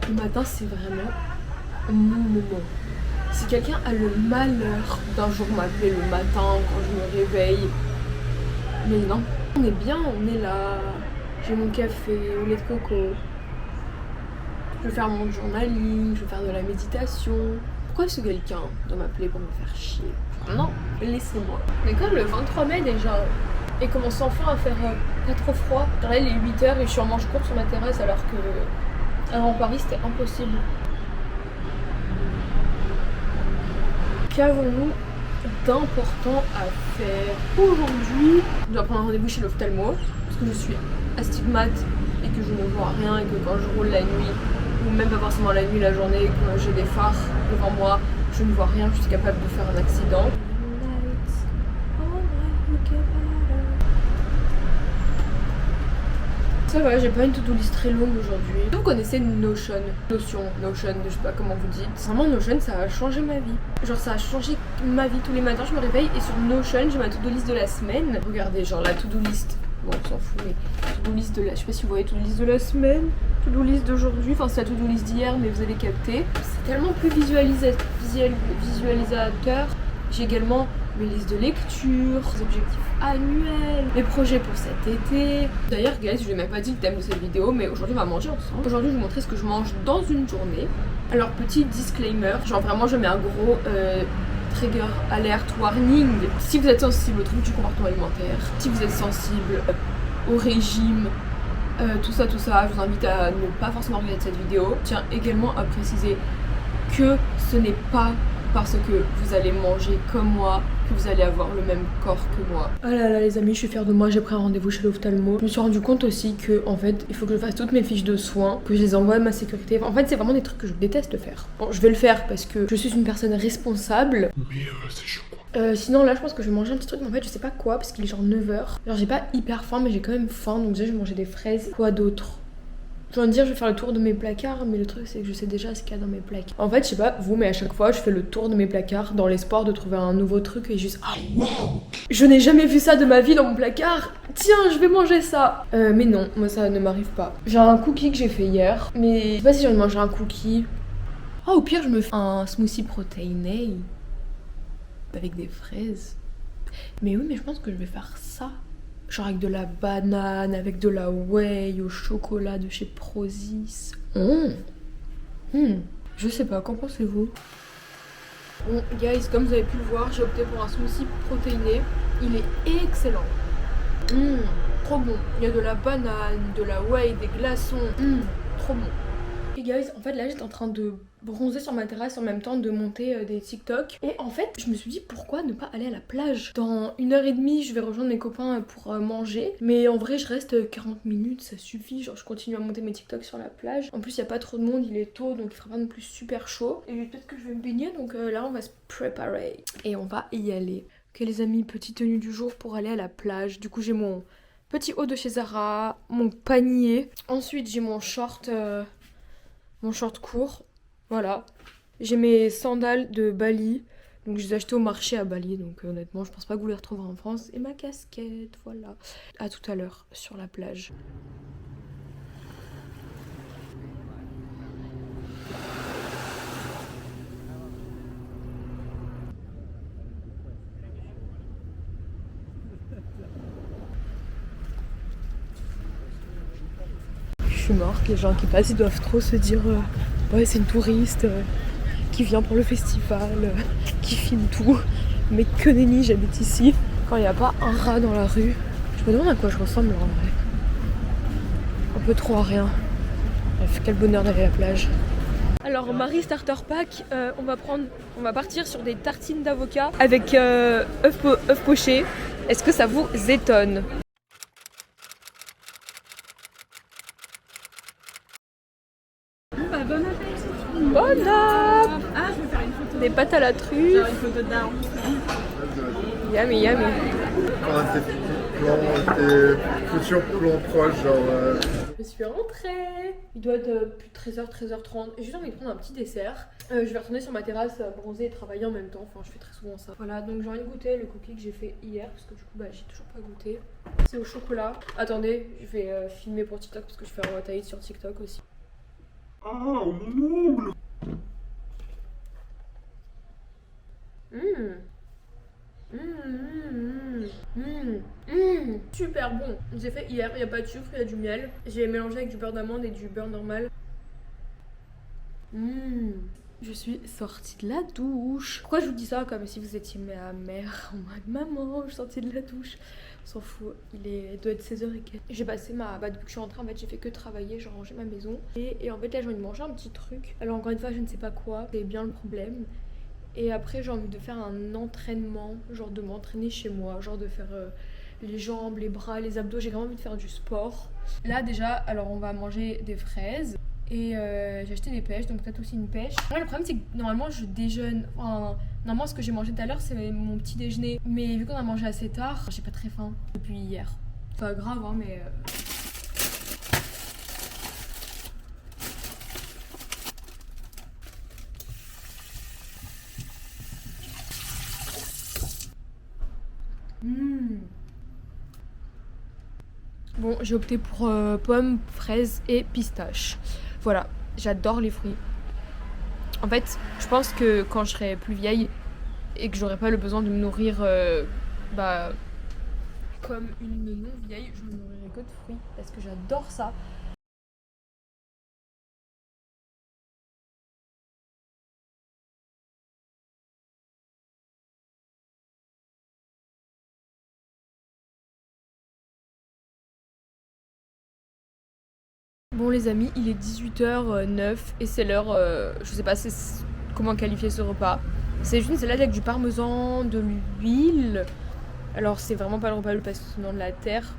Le matin, c'est vraiment mon moment. Si quelqu'un a le malheur d'un jour m'appeler le matin quand je me réveille, mais non, on est bien, on est là. J'ai mon café au lait de coco. Je vais faire mon journaling, je vais faire de la méditation. Pourquoi est-ce que quelqu'un doit m'appeler pour me faire chier? Non, laissez-moi. D'accord, le 23 mai déjà. Et commence enfin à faire pas trop froid. Là, il est 8h et je suis en manche courte sur ma terrasse alors que avant Paris c'était impossible. Qu'avons-nous d'important à faire aujourd'hui? Je dois prendre un rendez-vous chez l'ophtalmo parce que je suis astigmate et que je ne vois rien et que quand je roule la nuit, ou même pas forcément la nuit, la journée, quand j'ai des phares devant moi, je ne vois rien, je suis capable de faire un accident. Ça va, j'ai pas une to-do list très longue aujourd'hui. Vous connaissez Notion, je sais pas comment vous dites. Vraiment Notion, ça a changé ma vie. Genre ça a changé ma vie tous les matins, je me réveille et sur Notion, j'ai ma to-do list de la semaine. Regardez, genre la to-do list. Bon, on s'en fout, mais to-do list de la... Je sais pas si vous voyez to-do list de la semaine, to-do list d'aujourd'hui, enfin c'est la to-do list d'hier, mais vous avez capté. C'est tellement plus visualisateur. J'ai également mes listes de lecture, les objectifs annuels, mes projets pour cet été. D'ailleurs, guys, je vous ai même pas dit le thème de cette vidéo, mais aujourd'hui on va manger ensemble. Aujourd'hui, je vais vous montrer ce que je mange dans une journée. Alors, petit disclaimer, genre vraiment, je mets un gros trigger alert warning. Si vous êtes sensible aux troubles du comportement alimentaire, si vous êtes sensible au régime, tout ça, je vous invite à ne pas forcément regarder cette vidéo. Je tiens également à préciser que ce n'est pas parce que vous allez manger comme moi que vous allez avoir le même corps que moi. Ah là là les amis, je suis fière de moi, j'ai pris un rendez-vous chez l'ophtalmo. Je me suis rendu compte aussi que en fait il faut que je fasse toutes mes fiches de soins, que je les envoie à ma sécurité. En fait c'est vraiment des trucs que je déteste faire. Bon, je vais le faire parce que je suis une personne responsable. Mais c'est chaud quoi. Sinon là je pense que je vais manger un petit truc mais en fait je sais pas quoi parce qu'il est genre 9h. Genre j'ai pas hyper faim mais j'ai quand même faim donc déjà je vais manger des fraises. Quoi d'autre? Je viens de dire je vais faire le tour de mes placards mais le truc c'est que je sais déjà ce qu'il y a dans mes placards. En fait je sais pas vous mais à chaque fois je fais le tour de mes placards dans l'espoir de trouver un nouveau truc et juste ah wow, je n'ai jamais vu ça de ma vie dans mon placard. Tiens je vais manger ça. Mais non moi ça ne m'arrive pas. J'ai un cookie que j'ai fait hier mais je sais pas si j'ai envie de manger un cookie. Ah au pire je me fais un smoothie protéiné avec des fraises. Mais oui mais je pense que je vais faire ça. Genre avec de la banane, avec de la whey au chocolat de chez Prozis. Je sais pas, qu'en pensez-vous? Bon, guys, comme vous avez pu le voir, j'ai opté pour un smoothie protéiné. Il est excellent. Trop bon. Il y a de la banane, de la whey, des glaçons. Trop bon. Et guys, en fait là j'étais en train de bronzer sur ma terrasse en même temps de monter des TikTok. Et en fait je me suis dit pourquoi ne pas aller à la plage. Dans 1h30 je vais rejoindre mes copains pour manger. Mais en vrai je reste 40 minutes, ça suffit. Genre je continue à monter mes TikTok sur la plage. En plus il n'y a pas trop de monde, il est tôt donc il fera pas non plus super chaud. Et peut-être que je vais me baigner donc là on va se préparer. Et on va y aller. Ok les amis, petite tenue du jour pour aller à la plage. Du coup j'ai mon petit haut de chez Zara, mon panier. Ensuite j'ai mon short court, voilà. J'ai mes sandales de Bali, donc je les ai achetées au marché à Bali, donc honnêtement je pense pas que vous les retrouverez en France. Et ma casquette, voilà. À tout à l'heure sur la plage. Je suis morte, les gens qui passent ils doivent trop se dire ouais c'est une touriste qui vient pour le festival, qui filme tout. Mais que nenni, j'habite ici. Quand il n'y a pas un rat dans la rue, je me demande à quoi je ressemble en vrai. Un peu trop à rien. Bref, quel bonheur d'aller à la plage. Alors Marie Starter Pack, on va partir sur des tartines d'avocat avec œufs pochés. Est-ce que ça vous étonne? Bon appétit. Bon app. Ah, je vais faire une photo. Des pâtes à la truffe. Faire une photo d'un. Yummy, yummy. Tes futurs plans proches, genre. Je suis rentrée. Il doit être plus de 13h, 13h30. J'ai juste envie de prendre un petit dessert. Je vais retourner sur ma terrasse bronzer et travailler en même temps. Enfin, je fais très souvent ça. Voilà, donc j'ai envie de goûter le cookie que j'ai fait hier. Parce que du coup, j'ai toujours pas goûté. C'est au chocolat. Attendez, je vais filmer pour TikTok parce que je fais un wataï sur TikTok aussi. Ah, mon ongle. Super bon. J'ai fait hier, il n'y a pas de sucre, il y a du miel. J'ai mélangé avec du beurre d'amande et du beurre normal. Je suis sortie de la douche. Pourquoi je vous dis ça comme si vous étiez ma mère en mode maman, je suis sortie de la douche. On s'en fout, il doit être 16h et quelques. J'ai passé depuis que je suis rentrée, en fait, j'ai fait que travailler, j'ai rangé ma maison. Et en fait, là, j'ai envie de manger un petit truc. Alors, encore une fois, je ne sais pas quoi, c'est bien le problème. Et après, j'ai envie de faire un entraînement, genre de m'entraîner chez moi, genre de faire les jambes, les bras, les abdos. J'ai vraiment envie de faire du sport. Là, déjà, alors on va manger des fraises. Et j'ai acheté des pêches, donc peut-être aussi une pêche. Moi, le problème, c'est que normalement, je déjeune. Enfin, normalement, ce que j'ai mangé tout à l'heure, c'est mon petit déjeuner. Mais vu qu'on a mangé assez tard, j'ai pas très faim depuis hier. Pas grave, hein, mais. Bon, j'ai opté pour pommes, fraises et pistaches. Voilà, j'adore les fruits. En fait, je pense que quand je serai plus vieille et que j'aurai pas le besoin de me nourrir comme une non-vieille, je me nourrirai que de fruits parce que j'adore ça. Bon les amis, il est 18h09 et c'est l'heure, je sais pas comment qualifier ce repas. C'est juste une salade avec du parmesan, de l'huile. Alors c'est vraiment pas le repas le plus passionnant de la terre.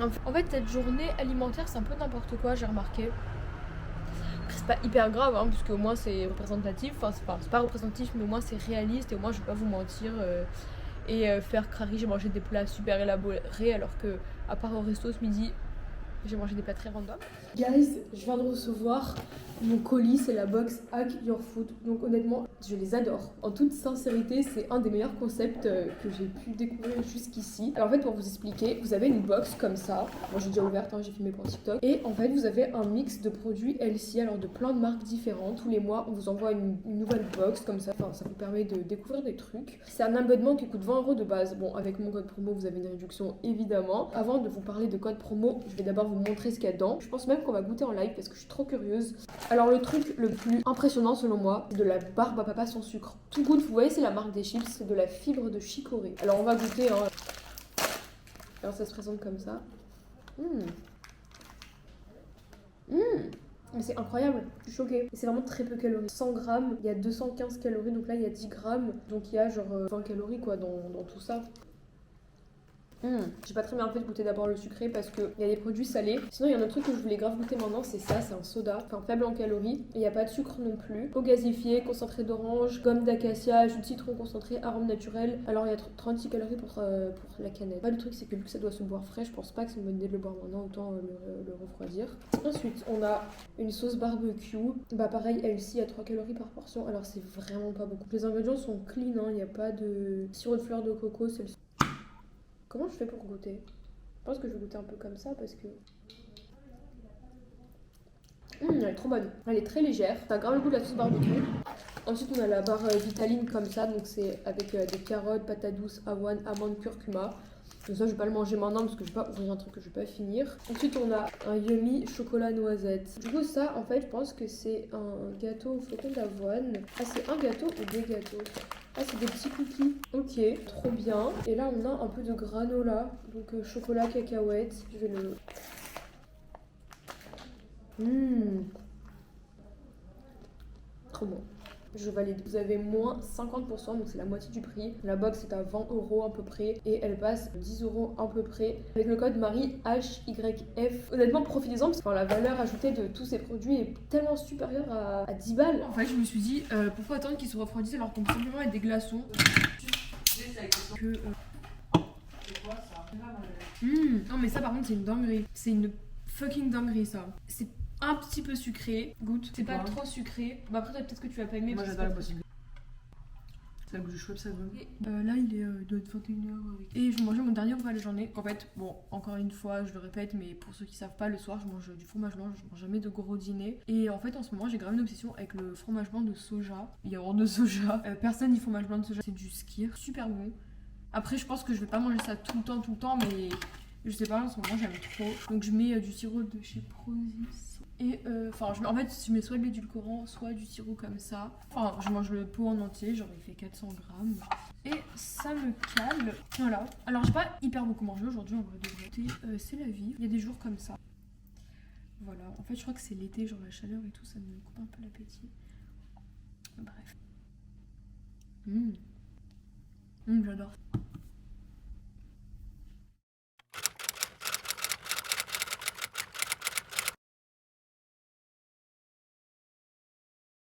En fait cette journée alimentaire c'est un peu n'importe quoi, j'ai remarqué. Après, c'est pas hyper grave hein, puisque au moins c'est représentatif. Enfin c'est pas représentatif mais au moins c'est réaliste et au moins je vais pas vous mentir. Faire crari, j'ai mangé des plats super élaborés alors que à part au resto ce midi, j'ai mangé des plats très random. Guys, je viens de recevoir mon colis, c'est la box Hack Your Food. Donc honnêtement, je les adore. En toute sincérité, c'est un des meilleurs concepts que j'ai pu découvrir jusqu'ici. Alors en fait, pour vous expliquer, vous avez une box comme ça. Moi j'ai déjà ouverte, hein, j'ai filmé pour TikTok. Et en fait, vous avez un mix de produits LC, alors de plein de marques différentes. Tous les mois, on vous envoie une nouvelle box comme ça. Enfin, ça vous permet de découvrir des trucs. C'est un abonnement qui coûte 20 € de base. Bon, avec mon code promo, vous avez une réduction évidemment. Avant de vous parler de code promo, je vais d'abord vous montrer ce qu'il y a dedans. Je pense même qu'on va goûter en live parce que je suis trop curieuse. Alors le truc le plus impressionnant selon moi, c'est de la barbe à papa sans sucre. Tout good, vous voyez c'est la marque des chips, c'est de la fibre de chicorée. Alors on va goûter hein. Alors ça se présente comme ça. Mais c'est incroyable, je suis choquée. Et c'est vraiment très peu calorique. 100 grammes, il y a 215 calories, donc là il y a 10 grammes. Donc il y a genre 20 calories quoi dans tout ça. J'ai pas très bien fait de goûter d'abord le sucré parce qu'il y a des produits salés. Sinon, il y a un autre truc que je voulais grave goûter maintenant, c'est ça, c'est un soda. Enfin, faible en calories. Et il n'y a pas de sucre non plus. Eau gasifiée, concentré d'orange, gomme d'acacia, jus de citron concentré, arôme naturel. Alors, il y a 36 calories pour la canette. Le truc, c'est que vu que ça doit se boire frais, je pense pas que c'est une bonne idée de le boire maintenant, autant le refroidir. Ensuite, on a une sauce barbecue. Bah, pareil, elle aussi, à 3 calories par portion. Alors, c'est vraiment pas beaucoup. Les ingrédients sont clean, hein. Il n'y a pas de sirop de fleur de coco, c'est le... Comment je fais pour goûter? Je pense que je vais goûter un peu comme ça parce que... elle est trop bonne. Elle est très légère. Ça a grave le goût de la sauce barbecue. Ensuite, on a la barre Vitaline comme ça. Donc, c'est avec des carottes, patates douces, avoine, amandes, curcuma. Donc ça, je vais pas le manger maintenant parce que je vais pas ouvrir un truc que je vais pas finir. Ensuite, on a un yummy chocolat noisette. Du coup, ça, en fait, je pense que c'est un gâteau au flocon d'avoine. Ah, c'est un gâteau ou des gâteaux? Ah, c'est des petits cookies. Ok, trop bien. Et là, on a un peu de granola. Donc, chocolat cacahuète. Je vais le... Trop bon. Je valide. Vous avez moins 50%, donc c'est la moitié du prix. La box est à 20 € à peu près et elle passe 10 € à peu près. Avec le code Marie HYF. Honnêtement, profitez-en parce que la valeur ajoutée de tous ces produits est tellement supérieure à 10 balles. En fait, je me suis dit, pourquoi attendre qu'ils se refroidissent alors qu'on peut simplement mettre des glaçons Non, mais ça par contre, c'est une dinguerie. C'est une fucking dinguerie ça. C'est un petit peu sucré, goûte, c'est pas trop sucré. Bah après peut-être que tu vas pas aimer. Moi j'adore la boisson. Ça goûte chouette, ça goûte. Là, il doit être 21h. Et je mangeais mon dernier repas de la journée. En fait, bon, encore une fois, je le répète, mais pour ceux qui savent pas, le soir, je mange du fromage blanc, je mange jamais de gros dîner. Et en fait, en ce moment, j'ai grave une obsession avec le fromage blanc de soja. Il y a hors de soja. Personne n'y fromage blanc de soja, c'est du skyr. Super bon. Après, je pense que je vais pas manger ça tout le temps, mais je sais pas, en ce moment, j'aime trop. Donc, je mets du sirop de chez Prozis. Et en fait, je mets soit de l'édulcorant, soit du sirop comme ça. Enfin, je mange le pot en entier, genre il fait 400 grammes. Et ça me cale. Voilà. Alors, j'ai pas hyper beaucoup mangé aujourd'hui, en vrai de vrai. C'est la vie. Il y a des jours comme ça. Voilà. En fait, je crois que c'est l'été, genre la chaleur et tout, ça me coupe un peu l'appétit. Bref. J'adore.